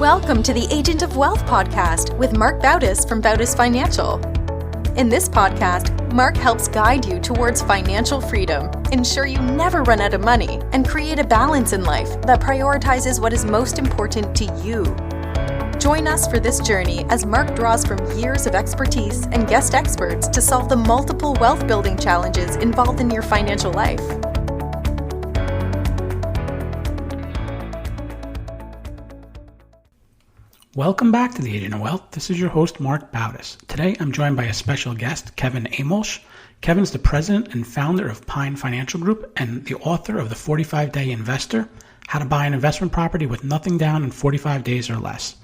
Welcome to the Agent of Wealth podcast with Marc Bautis from Bautis Financial. In this podcast, Marc helps guide you towards financial freedom, ensure you never run out of money, and create a balance in life that prioritizes what is most important to you. Join us for this journey as Marc draws from years of expertise and guest experts to solve the multiple wealth building challenges involved in your financial life. Welcome back to the Agent of Wealth. This is your host, Marc Bautis. Today, I'm joined by a special guest, Kevin Amolsch. Kevin's the president and founder of Pine Financial Group and the author of The 45-Day Investor, How to Buy an Investment Property with Nothing Down in 45 Days or Less.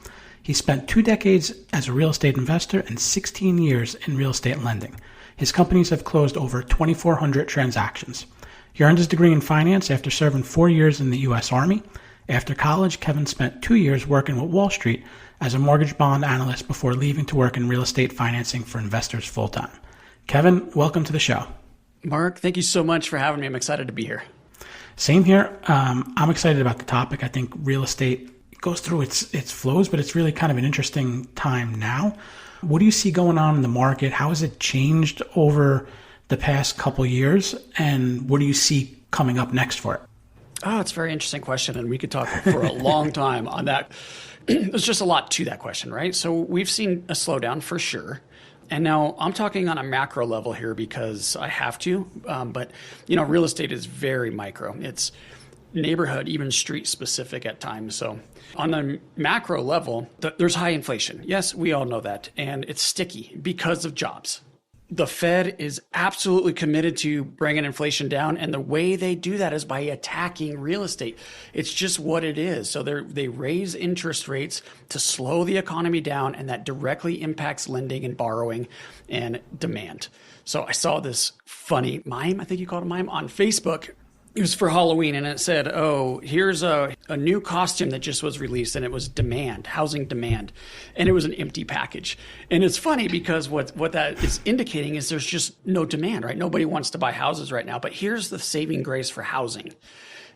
He spent 2 decades as a real estate investor and 16 years in real estate lending. His companies have closed over 2,400 transactions. He earned his degree in finance after serving 4 years in the U.S. Army. After college, Kevin spent 2 years working with Wall Street as a mortgage bond analyst before leaving to work in real estate financing for investors full-time. Kevin, welcome to the show. Marc, thank you so much for having me. I'm excited to be here. Same here. I'm excited about the topic. I think real estate goes through its flows, but it's really kind of an interesting time now. What do you see going on in the market? How has it changed over the past couple years? And what do you see coming up next for it? Oh, it's a very interesting question, and we could talk for a long time on that. There's just a lot to that question, right? So we've seen a slowdown for sure. And now I'm talking on a macro level here because I have to. But, real estate is very micro. It's neighborhood, even street specific at times. So on the macro level, there's high inflation. Yes, we all know that. And it's sticky because of jobs. The Fed is absolutely committed to bringing inflation down, and the way they do that is by attacking real estate. It's just what it is. So they raise interest rates to slow the economy down, and that directly impacts lending and borrowing and demand. So I saw this funny mime, I think you called it a mime, on Facebook. It was for Halloween, and it said, oh, here's a new costume that just was released, and it was demand, housing demand, and it was an empty package. And it's funny because what that is indicating is there's just no demand, right? Nobody wants to buy houses right now, but here's the saving grace for housing.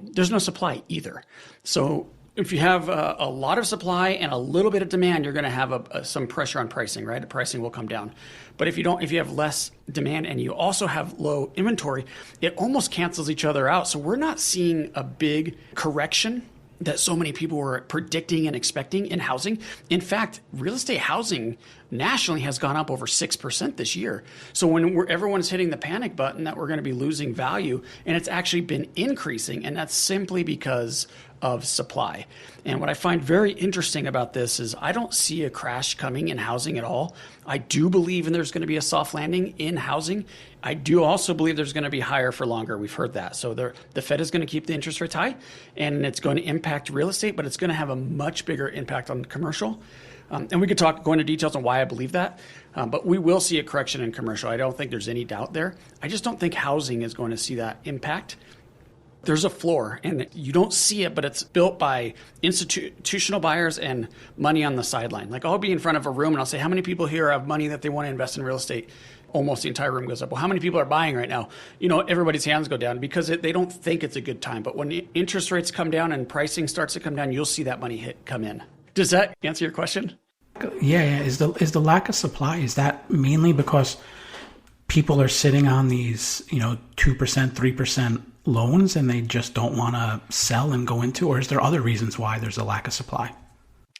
There's no supply either. So if you have a lot of supply and a little bit of demand, you're going to have some pressure on pricing, right? The pricing will come down. But if you have less demand and you also have low inventory, it almost cancels each other out. So we're not seeing a big correction that so many people were predicting and expecting in housing. In fact, real estate housing nationally has gone up over 6% this year. So when everyone's hitting the panic button that we're going to be losing value, and it's actually been increasing, and that's simply because of supply. And what I find very interesting about this is I don't see a crash coming in housing at all. I do believe there's going to be a soft landing in housing. I do also believe there's going to be higher for longer. We've heard that. So the Fed is going to keep the interest rates high, and it's going to impact real estate, but it's going to have a much bigger impact on commercial. And we could go into details on why I believe that, but we will see a correction in commercial. I don't think there's any doubt there. I just don't think housing is going to see that impact. There's a floor, and you don't see it, but it's built by institutional buyers and money on the sideline. Like I'll be in front of a room and I'll say, how many people here have money that they want to invest in real estate? Almost the entire room goes up. Well, how many people are buying right now? Everybody's hands go down because they don't think it's a good time. But when interest rates come down and pricing starts to come down, you'll see that money come in. Does that answer your question? Yeah. Is the lack of supply, is that mainly because people are sitting on these, 2%, 3% loans and they just don't want to sell and go into, or is there other reasons why there's a lack of supply?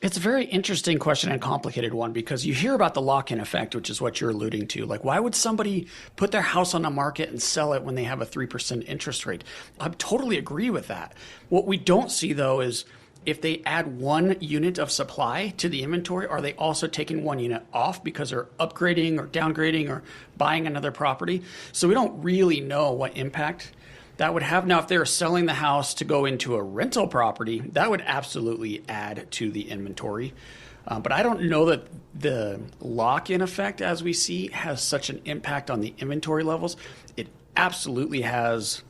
It's a very interesting question and complicated one because you hear about the lock-in effect, which is what you're alluding to. Like, why would somebody put their house on the market and sell it when they have a 3% interest rate? I totally agree with that. What we don't see, though, is if they add 1 unit of supply to the inventory, are they also taking 1 unit off because they're upgrading or downgrading or buying another property? So we don't really know what impact that would have. Now, if they were selling the house to go into a rental property, that would absolutely add to the inventory. But I don't know that the lock-in effect, as we see, has such an impact on the inventory levels. It absolutely has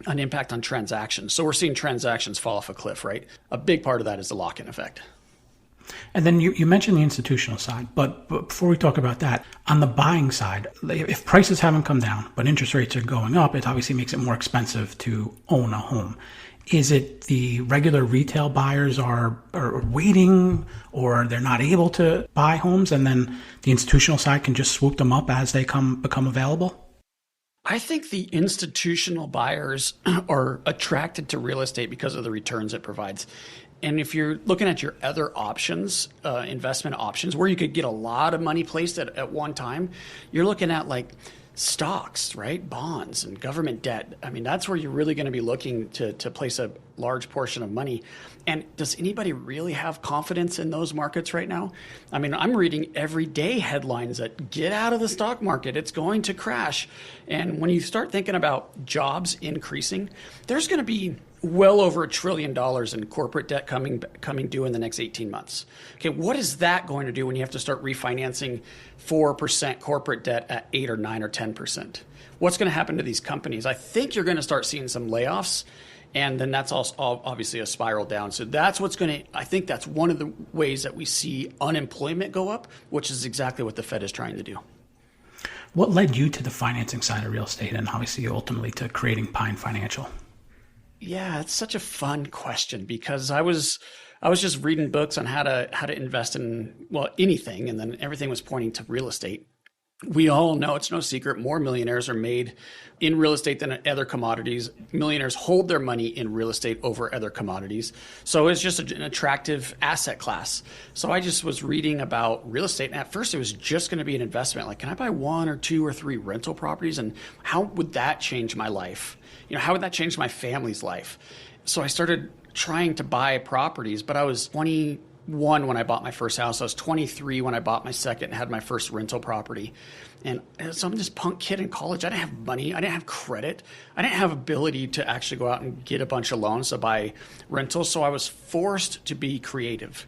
an impact on transactions. So we're seeing transactions fall off a cliff, right? A big part of that is the lock-in effect. And then you mentioned the institutional side, but before we talk about that, on the buying side, if prices haven't come down, but interest rates are going up, it obviously makes it more expensive to own a home. Is it the regular retail buyers are waiting, or they're not able to buy homes, and then the institutional side can just swoop them up as they become available? I think the institutional buyers are attracted to real estate because of the returns it provides. And if you're looking at your other options, investment options, where you could get a lot of money placed at one time, you're looking at like stocks, right? Bonds and government debt. I mean, that's where you're really going to be looking to place a large portion of money. And does anybody really have confidence in those markets right now? I mean, I'm reading every day headlines that get out of the stock market. It's going to crash. And when you start thinking about jobs increasing, there's going to be well over $1 trillion in corporate debt coming due in the next 18 months. Okay, what is that going to do when you have to start refinancing 4% corporate debt at 8 or 9 or 10%? What's going to happen to these companies? I think you're going to start seeing some layoffs, and then that's also obviously a spiral down. So that's I think that's one of the ways that we see unemployment go up, which is exactly what the Fed is trying to do. What led you to the financing side of real estate, and obviously ultimately to creating Pine Financial? Yeah, it's such a fun question because I was just reading books on how to invest in, well, anything, and then everything was pointing to real estate. We all know, it's no secret, more millionaires are made in real estate than other commodities. Millionaires hold their money in real estate over other commodities. So it's just an attractive asset class. So I just was reading about real estate. And at first it was just going to be an investment. Like, can I buy 1 or 2 or 3 rental properties? And how would that change my life? You know, how would that change my family's life? So I started trying to buy properties, but I was 21 when I bought my first house. I was 23 when I bought my second and had my first rental property. And so I'm this punk kid in college. I didn't have money. I didn't have credit. I didn't have ability to actually go out and get a bunch of loans to buy rentals. So I was forced to be creative.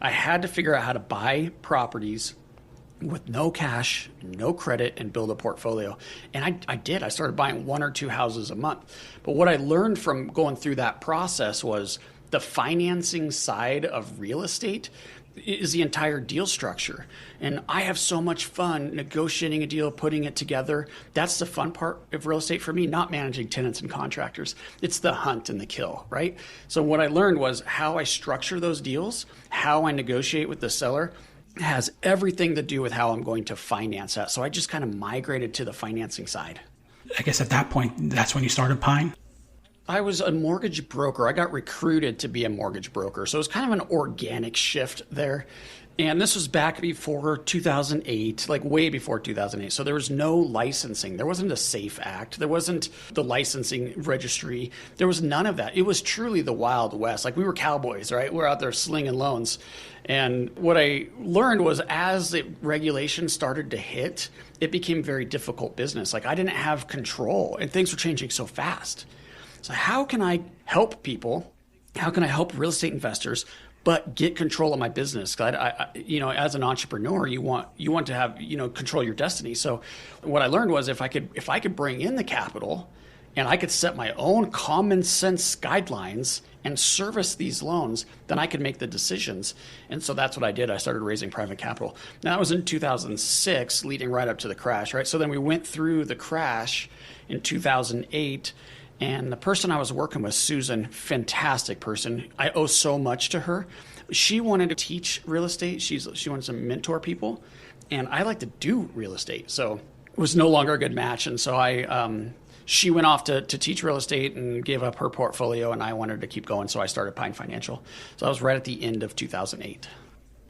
I had to figure out how to buy properties with no cash, no credit, and build a portfolio. And I did. I started buying 1 or 2 houses a month. But what I learned from going through that process was the financing side of real estate is the entire deal structure. And I have so much fun negotiating a deal, putting it together. That's the fun part of real estate for me, not managing tenants and contractors. It's the hunt and the kill, right? So what I learned was how I structure those deals, how I negotiate with the seller, has everything to do with how I'm going to finance that. So I just kind of migrated to the financing side. I guess at that point, that's when you started Pine? I was a mortgage broker. I got recruited to be a mortgage broker. So it was kind of an organic shift there. And this was back before 2008, like way before 2008. So there was no licensing. There wasn't a SAFE Act. There wasn't the licensing registry. There was none of that. It was truly the Wild West. Like, we were cowboys, right? We're out there slinging loans. And what I learned was, as the regulation started to hit, it became very difficult business. Like, I didn't have control, and things were changing so fast. So how can I help people? How can I help real estate investors, but get control of my business? I as an entrepreneur, you want to have, control your destiny. So what I learned was, if I could bring in the capital, and I could set my own common sense guidelines and service these loans, then I could make the decisions. And so that's what I did. I started raising private capital. Now, that was in 2006, leading right up to the crash, right? So then we went through the crash in 2008. And the person I was working with, Susan, fantastic person. I owe so much to her. She wanted to teach real estate. She wanted to mentor people. And I like to do real estate. So it was no longer a good match. And so she went off to teach real estate and gave up her portfolio, and I wanted to keep going. So I started Pine Financial. So I was right at the end of 2008.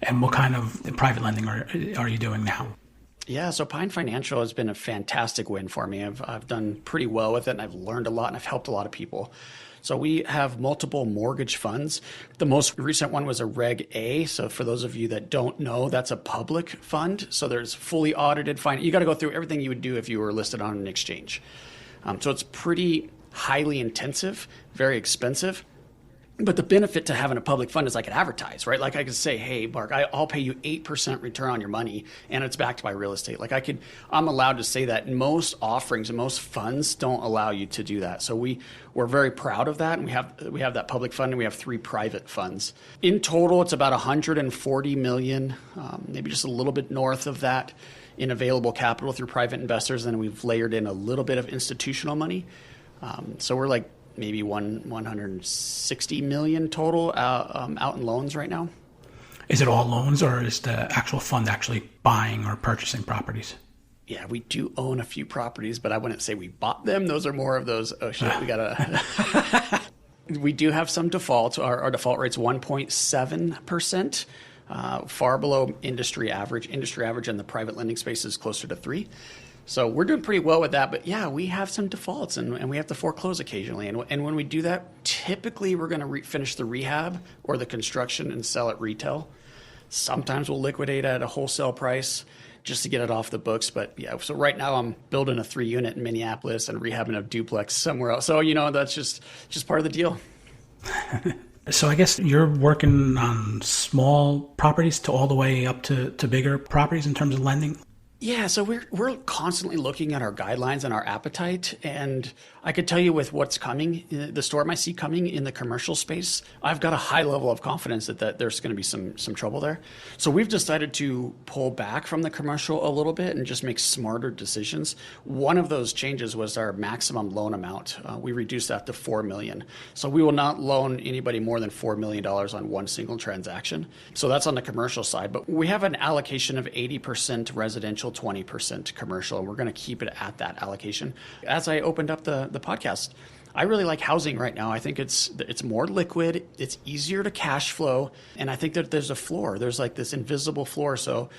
And what kind of private lending are you doing now? Yeah, so Pine Financial has been a fantastic win for me. I've done pretty well with it, and I've learned a lot, and I've helped a lot of people. So we have multiple mortgage funds. The most recent one was a Reg A. So for those of you that don't know, that's a public fund. So there's fully audited finance. You got to go through everything you would do if you were listed on an exchange. So it's pretty highly intensive, very expensive. But the benefit to having a public fund is I could advertise, right? Like, I could say, hey, Mark, I'll pay you 8% return on your money, and it's backed by real estate. Like, I'm allowed to say that. Most offerings and most funds don't allow you to do that. So we're very proud of that, and we have that public fund, and we have 3 private funds. In total, it's about $140 million, maybe just a little bit north of that, in available capital through private investors. And then we've layered in a little bit of institutional money. So we're like maybe 160 million total out in loans right now. Is it all loans, or is the actual fund actually buying or purchasing properties? Yeah, we do own a few properties, but I wouldn't say we bought them. Those are more of those, oh shit, we gotta... We do have some defaults. Our default rate's 1.7%, far below industry average. Industry average in the private lending space is closer to 3%. So we're doing pretty well with that. But yeah, we have some defaults and we have to foreclose occasionally. And when we do that, typically we're going to finish the rehab or the construction and sell it retail. Sometimes we'll liquidate at a wholesale price just to get it off the books. But yeah, so right now I'm building a 3-unit in Minneapolis and rehabbing a duplex somewhere else. So, that's just part of the deal. So I guess you're working on small properties to all the way up to bigger properties in terms of lending? Yeah, so we're constantly looking at our guidelines and our appetite, and I could tell you with what's coming, the storm I see coming in the commercial space, I've got a high level of confidence that there's going to be some trouble there. So we've decided to pull back from the commercial a little bit and just make smarter decisions. One of those changes was our maximum loan amount. We reduced that to $4 million. So we will not loan anybody more than $4 million on one single transaction. So that's on the commercial side, but we have an allocation of 80% residential, 20% commercial, and we're going to keep it at that allocation. As I opened up the podcast, I really like housing right now. I think it's more liquid, it's easier to cash flow, and I think that there's a floor. There's like this invisible floor. So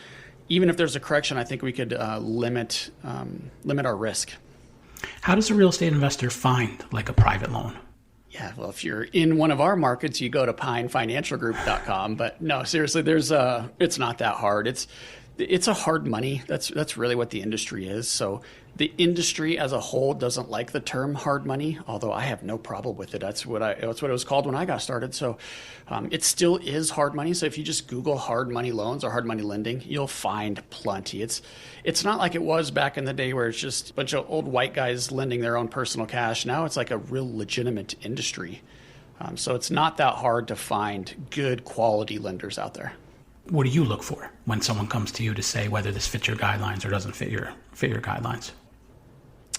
even if there's a correction, I think we could limit our risk. How does a real estate investor find like a private loan? Yeah, well, if you're in one of our markets, you go to pinefinancialgroup.com. But no, seriously, it's not that hard. It's a hard money. That's really what the industry is. So the industry as a whole doesn't like the term hard money, although I have no problem with it. That's what it was called when I got started. So it still is hard money. So if you just Google hard money loans or hard money lending, you'll find plenty. It's not like it was back in the day where it's just a bunch of old white guys lending their own personal cash. Now it's like a real legitimate industry. So it's not that hard to find good quality lenders out there. What do you look for when someone comes to you to say whether this fits your guidelines or doesn't fit your guidelines?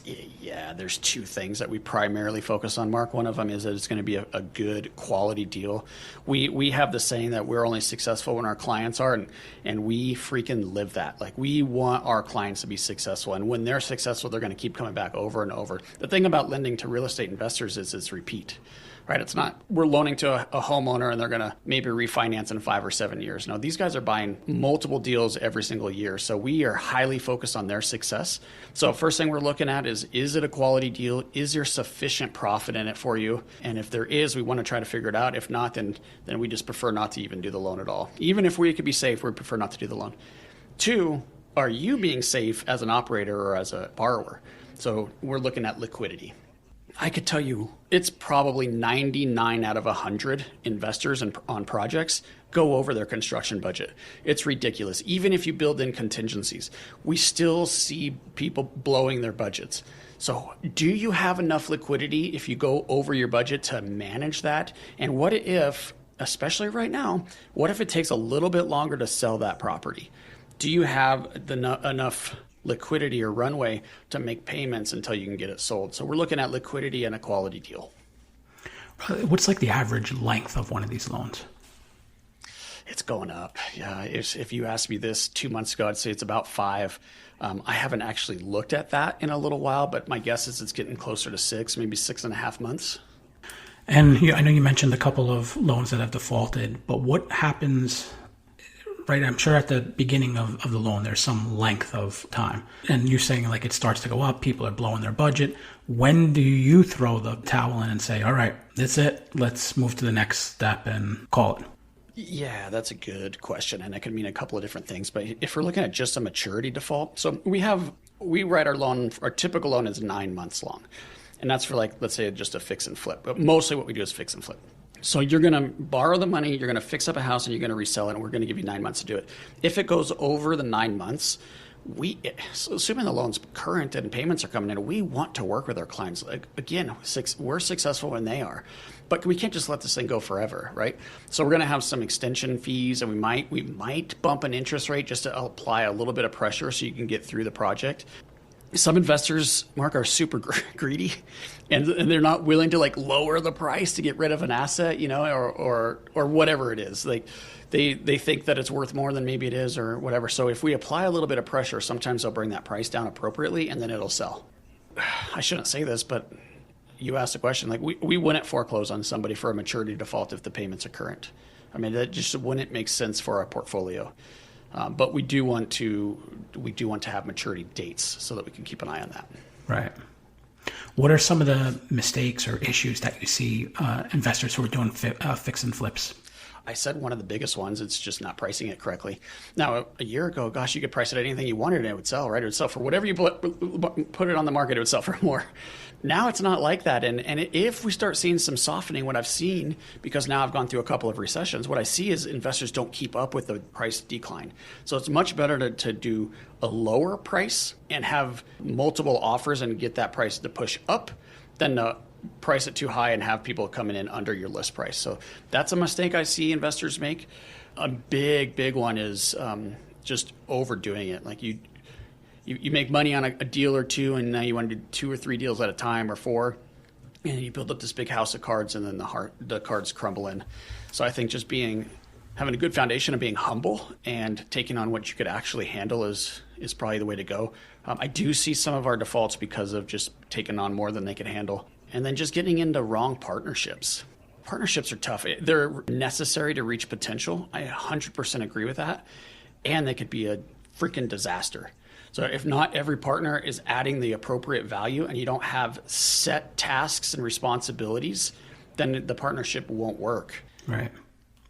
Yeah, there's two things that we primarily focus on, Mark. One of them is that it's going to be a good quality deal. We have the saying that we're only successful when our clients are, and we freaking live that. Like, we want our clients to be successful, and when they're successful, they're going to keep coming back over and over. The thing about lending to real estate investors is it's repeat. Right? It's not we're loaning to a homeowner and they're going to maybe refinance in 5 or 7 years. No, these guys are buying multiple deals every single year. So we are highly focused on their success. So first thing we're looking at is it a quality deal? Is there sufficient profit in it for you? And if there is, we want to try to figure it out. If not, then we just prefer not to even do the loan at all. Even if we could be safe, we prefer not to do the loan. 2, are you being safe as an operator or as a borrower? So we're looking at liquidity. I could tell you it's probably 99 out of 100 investors on projects go over their construction budget. It's ridiculous. Even if you build in contingencies, we still see people blowing their budgets. So do you have enough liquidity if you go over your budget to manage that? And what if, especially right now, what if it takes a little bit longer to sell that property? Do you have enough liquidity or runway to make payments until you can get it sold? So we're looking at liquidity and a quality deal. What's like the average length of one of these loans? It's going up. Yeah. If you asked me this 2 months ago, I'd say it's about 5. I haven't actually looked at that in a little while, but my guess is it's getting closer to 6, maybe 6.5 months. And I know you mentioned a couple of loans that have defaulted, but what happens? Right, I'm sure at the beginning of the loan, there's some length of time. And you're saying like it starts to go up, people are blowing their budget. When do you throw the towel in and say, all right, that's it, let's move to the next step and call it? Yeah, that's a good question. And that could mean a couple of different things. But if we're looking at just a maturity default, so we write our loan, our typical loan is 9 months long. And that's for like, let's say just a fix and flip. But mostly what we do is fix and flip. So you're going to borrow the money, you're going to fix up a house, and you're going to resell it, and we're going to give you 9 months to do it. If it goes over the 9 months, assuming the loan's current and payments are coming in, we want to work with our clients. Again, we're successful when they are, but we can't just let this thing go forever, right? So we're going to have some extension fees, and we might bump an interest rate just to apply a little bit of pressure so you can get through the project. Some investors, Mark, are super greedy, and they're not willing to like lower the price to get rid of an asset, or whatever it is. Like they think that it's worth more than maybe it is, or whatever. So if we apply a little bit of pressure, sometimes they'll bring that price down appropriately, and then it'll sell. I shouldn't say this, but you asked a question. Like we wouldn't foreclose on somebody for a maturity default if the payments are current. I mean, that just wouldn't make sense for our portfolio. But we do want to have maturity dates so that we can keep an eye on that. Right. What are some of the mistakes or issues that you see investors who are doing fix and flips? I said one of the biggest ones, it's just not pricing it correctly. Now, a year ago, gosh, you could price it at anything you wanted and it would sell, right? It would sell for whatever you put it on the market, it would sell for more. Now it's not like that. And if we start seeing some softening, what I've seen, because now I've gone through a couple of recessions, what I see is investors don't keep up with the price decline. So it's much better to do a lower price and have multiple offers and get that price to push up than to price it too high and have people coming in under your list price. So that's a mistake I see investors make. A big one is just overdoing it. Like you make money on a deal or two, and now you want to do 2 or 3 deals at a time, or 4, and you build up this big house of cards, and then the cards crumble in. So I think just having a good foundation of being humble and taking on what you could actually handle is probably the way to go. I do see some of our defaults because of just taking on more than they can handle. And then just getting into wrong partnerships. Partnerships are tough. They're necessary to reach potential. I 100% agree with that. And they could be a freaking disaster. So if not every partner is adding the appropriate value and you don't have set tasks and responsibilities, then the partnership won't work. Right.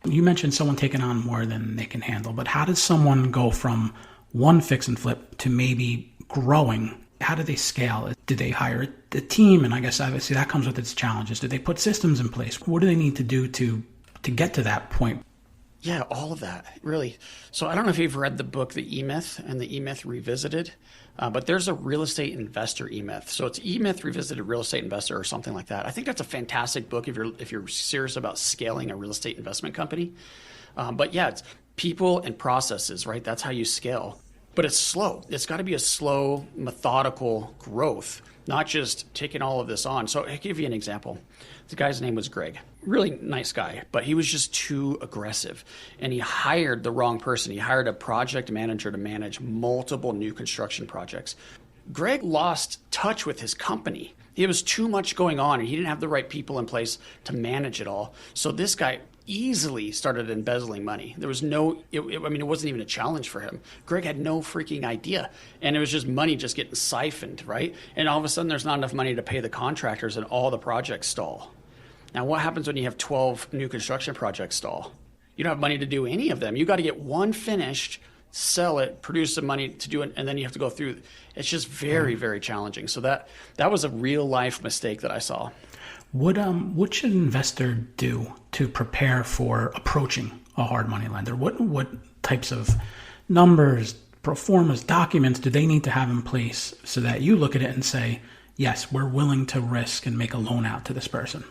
You mentioned someone taking on more than they can handle, but how does someone go from one fix and flip to maybe growing? How do they scale? Do they hire a team? And I guess obviously that comes with its challenges. Do they put systems in place? What do they need to do to get to that point? Yeah, all of that, really. So I don't know if you've read the book, The E-Myth and the E-Myth Revisited, but there's a real estate investor E-Myth. So it's E-Myth Revisited Real Estate Investor or something like that. I think that's a fantastic book if you're serious about scaling a real estate investment company. But yeah, it's people and processes, right? That's how you scale. But it's slow. It's got to be a slow, methodical growth, not just taking all of this on. So I'll give you an example. The guy's name was Greg. Really nice guy, but he was just too aggressive. And he hired the wrong person. He hired a project manager to manage multiple new construction projects. Greg lost touch with his company. There was too much going on, and he didn't have the right people in place to manage it all. So this guy easily started embezzling money. There was it wasn't even a challenge for him. Greg had no freaking idea. And it was just money just getting siphoned, right? And all of a sudden there's not enough money to pay the contractors and all the projects stall. Now what happens when you have 12 new construction projects stall? You don't have money to do any of them. You got to get one finished, sell it, produce some money to do it, and then you have to go through. It's just very, very challenging. So that was a real life mistake that I saw. What should an investor do to prepare for approaching a hard money lender? What types of numbers, pro formas, documents do they need to have in place so that you look at it and say, yes, we're willing to risk and make a loan out to this person?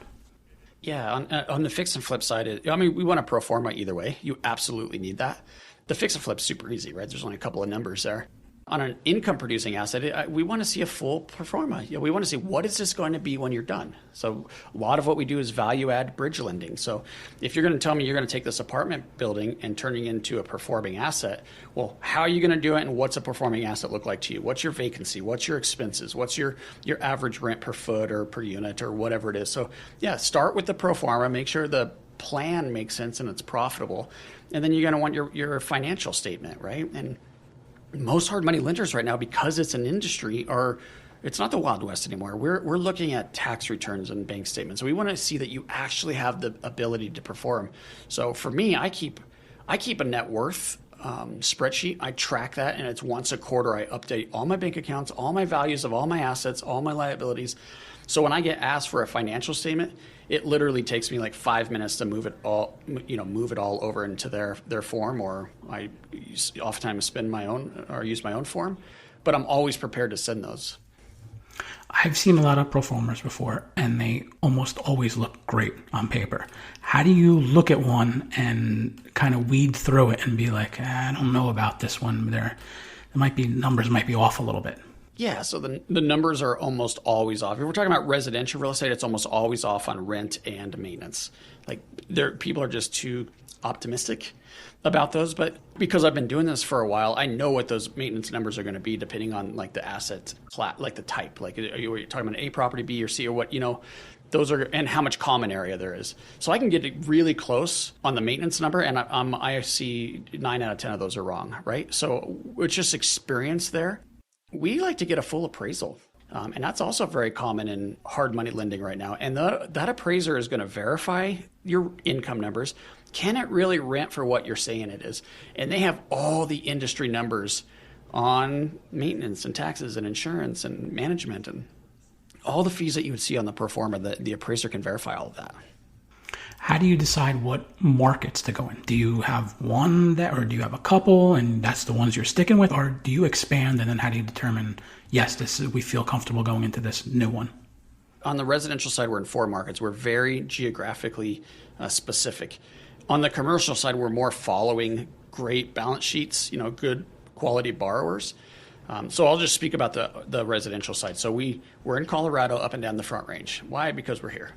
Yeah, on the fix and flip side, we want a pro forma either way. You absolutely need that. The fix and flip's super easy, right? There's only a couple of numbers there. On an income-producing asset, we want to see a full pro forma. We want to see what is this going to be when you're done. So a lot of what we do is value-add bridge lending. So if you're going to tell me you're going to take this apartment building and turning it into a performing asset, well, how are you going to do it, and what's a performing asset look like to you? What's your vacancy? What's your expenses? What's your average rent per foot or per unit or whatever it is? So yeah, start with the pro forma. Make sure the plan makes sense and it's profitable. And then you're going to want your financial statement, right? And most hard money lenders right now, because it's an industry, it's not the Wild West anymore. We're looking at tax returns and bank statements. So we want to see that you actually have the ability to perform. So for me, I keep a net worth spreadsheet. I track that, and it's once a quarter. I update all my bank accounts, all my values of all my assets, all my liabilities. So when I get asked for a financial statement, it literally takes me like 5 minutes to move it all over into their form, or I oftentimes spend my own or use my own form, but I'm always prepared to send those. I've seen a lot of pro formas before, and they almost always look great on paper. How do you look at one and kind of weed through it and be like, I don't know about this one. Numbers might be off a little bit? Yeah, so the numbers are almost always off. If we're talking about residential real estate, it's almost always off on rent and maintenance. Like people are just too optimistic about those. But because I've been doing this for a while, I know what those maintenance numbers are going to be depending on like the asset class, like the type. Like are you talking about an A property, B or C, or what? Those are, and how much common area there is. So I can get it really close on the maintenance number, and I see 9 out of 10 of those are wrong, right? So it's just experience there. We like to get a full appraisal. And that's also very common in hard money lending right now. And that appraiser is going to verify your income numbers. Can it really rent for what you're saying it is? And they have all the industry numbers on maintenance and taxes and insurance and management and all the fees that you would see on the pro forma. The appraiser can verify all of that. How do you decide what markets to go in? Do you have one or do you have a couple and that's the ones you're sticking with? Or do you expand and then how do you determine, yes, we feel comfortable going into this new one? On the residential side, we're in 4 markets. We're very geographically specific. On the commercial side, we're more following great balance sheets, good quality borrowers. So I'll just speak about the residential side. So we're in Colorado up and down the Front Range. Why? Because we're here.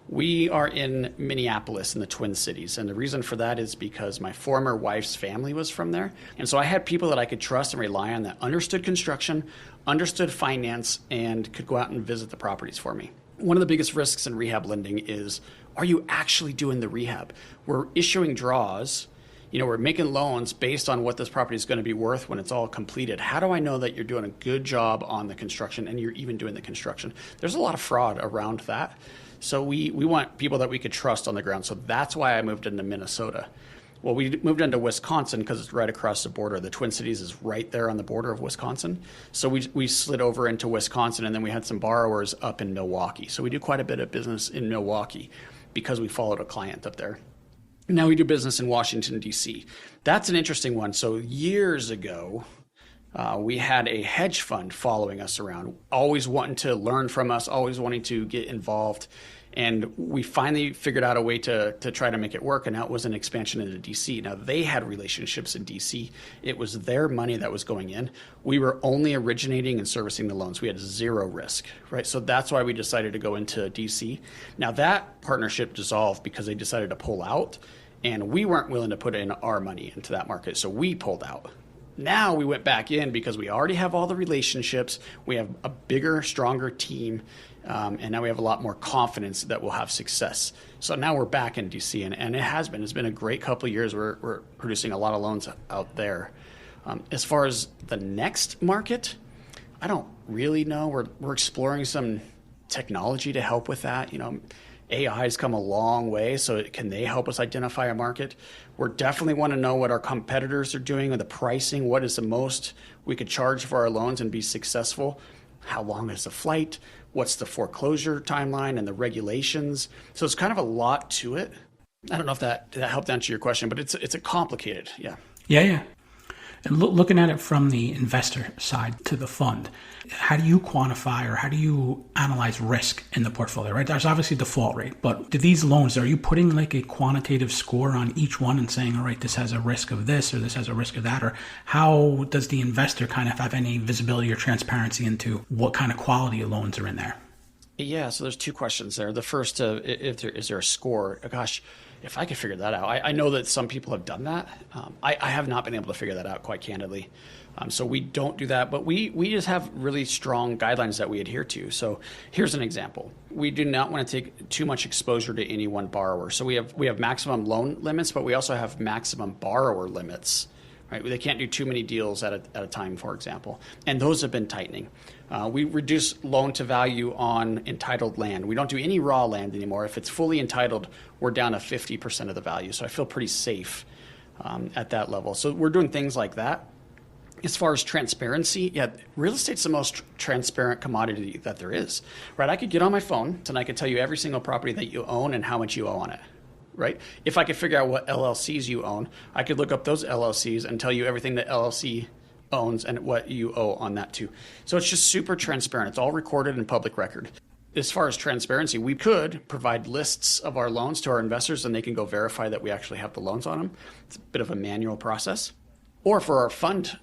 We are in Minneapolis in the Twin Cities. And the reason for that is because my former wife's family was from there. And so I had people that I could trust and rely on that understood construction, understood finance, and could go out and visit the properties for me. One of the biggest risks in rehab lending is, are you actually doing the rehab? We're issuing draws. We're making loans based on what this property is going to be worth when it's all completed. How do I know that you're doing a good job on the construction and you're even doing the construction? There's a lot of fraud around that. So we want people that we could trust on the ground. So that's why I moved into Minnesota. Well, we moved into Wisconsin because it's right across the border. The Twin Cities is right there on the border of Wisconsin. So we slid over into Wisconsin, and then we had some borrowers up in Milwaukee. So we do quite a bit of business in Milwaukee because we followed a client up there. Now we do business in Washington, D.C. That's an interesting one. So years ago, we had a hedge fund following us around, always wanting to learn from us, always wanting to get involved. And we finally figured out a way to try to make it work, and that was an expansion into D.C. Now, they had relationships in D.C. It was their money that was going in. We were only originating and servicing the loans. We had zero risk, right? So that's why we decided to go into D.C. Now, that partnership dissolved because they decided to pull out, and we weren't willing to put in our money into that market, so we pulled out. Now we went back in because we already have all the relationships. We have a bigger, stronger team. And now we have a lot more confidence that we'll have success. So now we're back in DC, and it has been. It's been a great couple of years. We're producing a lot of loans out there. As far as the next market, I don't really know. We're exploring some technology to help with that. AI has come a long way, so can they help us identify a market? We definitely want to know what our competitors are doing with the pricing. What is the most we could charge for our loans and be successful? How long is the flight? What's the foreclosure timeline and the regulations? So it's kind of a lot to it. I don't know if that helped answer your question, but it's a complicated, yeah. Yeah. And looking at it from the investor side to the fund, how do you quantify or how do you analyze risk in the portfolio, right? There's obviously default rate, but do these loans, are you putting like a quantitative score on each one and saying, all right, this has a risk of this or this has a risk of that? Or how does the investor kind of have any visibility or transparency into what kind of quality of loans are in there? Yeah, so there's 2 questions there. The first, is there a score? Gosh, if I could figure that out. I know that some people have done that. I have not been able to figure that out, quite candidly. So we don't do that, but we just have really strong guidelines that we adhere to. So here's an example. We do not want to take too much exposure to any one borrower. So we have maximum loan limits, but we also have maximum borrower limits. Right? They can't do too many deals at a time, for example. And those have been tightening. We reduce loan to value on entitled land. We don't do any raw land anymore. If it's fully entitled, we're down to 50% of the value. So I feel pretty safe at that level. So we're doing things like that. As far as transparency, yeah, real estate's the most transparent commodity that there is. Right? I could get on my phone and I could tell you every single property that you own and how much you owe on it. Right? If I could figure out what LLCs you own, I could look up those LLCs and tell you everything the LLC owns and what you owe on that too. So it's just super transparent. It's all recorded in public record. As far as transparency, we could provide lists of our loans to our investors and they can go verify that we actually have the loans on them. It's a bit of a manual process. Or for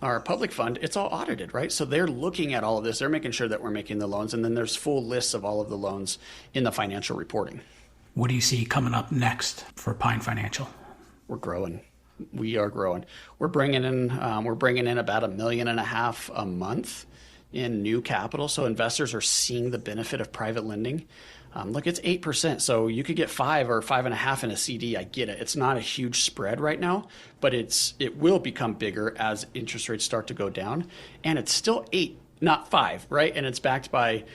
our public fund, it's all audited, right? So they're looking at all of this. They're making sure that we're making the loans. And then there's full lists of all of the loans in the financial reporting. What do you see coming up next for Pine Financial? We're growing. We are growing. We're bringing in about $1.5 million a month in new capital. So investors are seeing the benefit of private lending. Look, it's 8%. So you could get 5 or 5.5 in a CD. I get it. It's not a huge spread right now, but it will become bigger as interest rates start to go down. And it's still 8, not 5, right? And it's backed by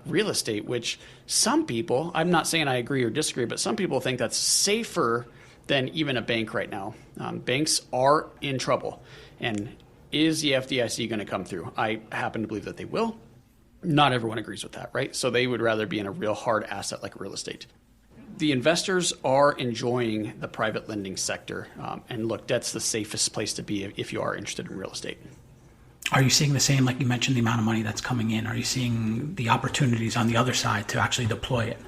real estate, which some people, I'm not saying I agree or disagree, but some people think that's safer than even a bank right now. Banks are in trouble. And is the FDIC going to come through? I happen to believe that they will. Not everyone agrees with that, right? So they would rather be in a real hard asset like real estate. The investors are enjoying the private lending sector. And look, that's the safest place to be if you are interested in real estate. Are you seeing the same, like you mentioned, the amount of money that's coming in? Are you seeing the opportunities on the other side to actually deploy it?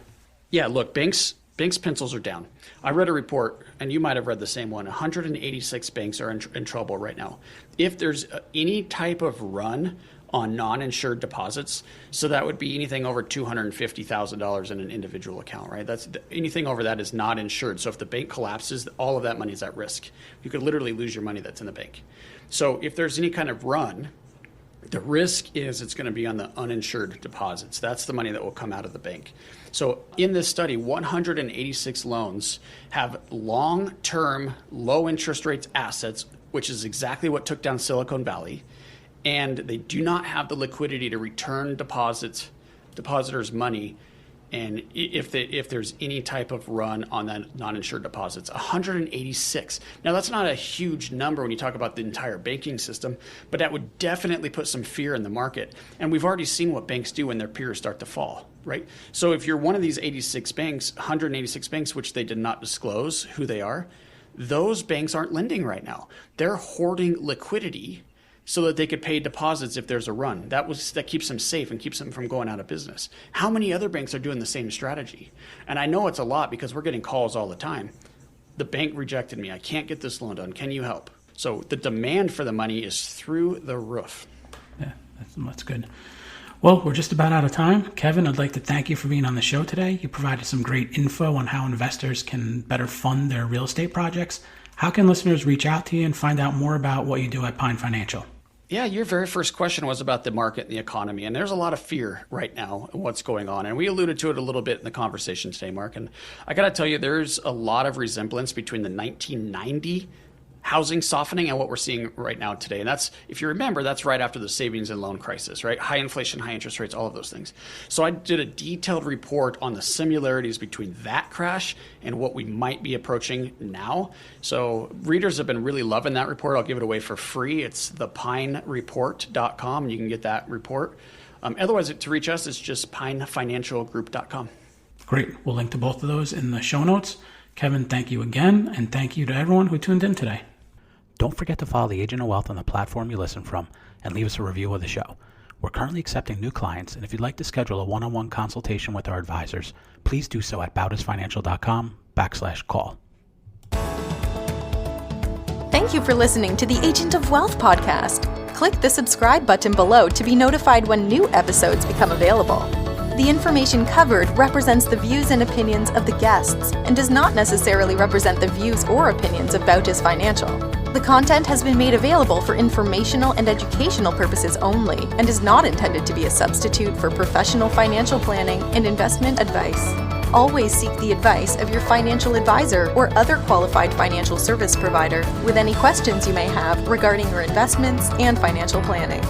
Yeah, look, banks' pencils are down. I read a report, and you might have read the same one. 186 banks are in trouble right now. If there's any type of run on non-insured deposits, so that would be anything over $250,000 in an individual account, right? That's anything over that is not insured. So if the bank collapses, all of that money is at risk. You could literally lose your money that's in the bank. So if there's any kind of run, the risk is it's going to be on the uninsured deposits. That's the money that will come out of the bank. So in this study, 186 loans have long-term, low-interest rates assets, which is exactly what took down Silicon Valley, and they do not have the liquidity to return depositors' money. And if there's any type of run on that non-insured deposits, 186. Now, that's not a huge number when you talk about the entire banking system, but that would definitely put some fear in the market. And we've already seen what banks do when their peers start to fall, right? So if you're one of these 86 banks, 186 banks, which they did not disclose who they are, those banks aren't lending right now. They're hoarding liquidity so that they could pay deposits if there's a run. That keeps them safe and keeps them from going out of business. How many other banks are doing the same strategy? And I know it's a lot because we're getting calls all the time. The bank rejected me. I can't get this loan done. Can you help? So the demand for the money is through the roof. Yeah, that's good. Well, we're just about out of time. Kevin, I'd like to thank you for being on the show today. You provided some great info on how investors can better fund their real estate projects. How can listeners reach out to you and find out more about what you do at Pine Financial? Yeah, your very first question was about the market and the economy, and there's a lot of fear right now in what's going on. And we alluded to it a little bit in the conversation today, Mark. And I got to tell you, there's a lot of resemblance between the 1990 housing softening and what we're seeing right now today. And that's, if you remember, that's right after the savings and loan crisis, right? High inflation, high interest rates, all of those things. So I did a detailed report on the similarities between that crash and what we might be approaching now. So readers have been really loving that report. I'll give it away for free. It's thepinereport.com, and you can get that report. Otherwise, to reach us, it's just pinefinancialgroup.com. Great. We'll link to both of those in the show notes. Kevin, thank you again, and thank you to everyone who tuned in today. Don't forget to follow the Agent of Wealth on the platform you listen from and leave us a review of the show. We're currently accepting new clients, and if you'd like to schedule a one-on-one consultation with our advisors, please do so at bautisfinancial.com/call. Thank you for listening to the Agent of Wealth podcast. Click the subscribe button below to be notified when new episodes become available. The information covered represents the views and opinions of the guests and does not necessarily represent the views or opinions of Bautis Financial. The content has been made available for informational and educational purposes only and is not intended to be a substitute for professional financial planning and investment advice. Always seek the advice of your financial advisor or other qualified financial service provider with any questions you may have regarding your investments and financial planning.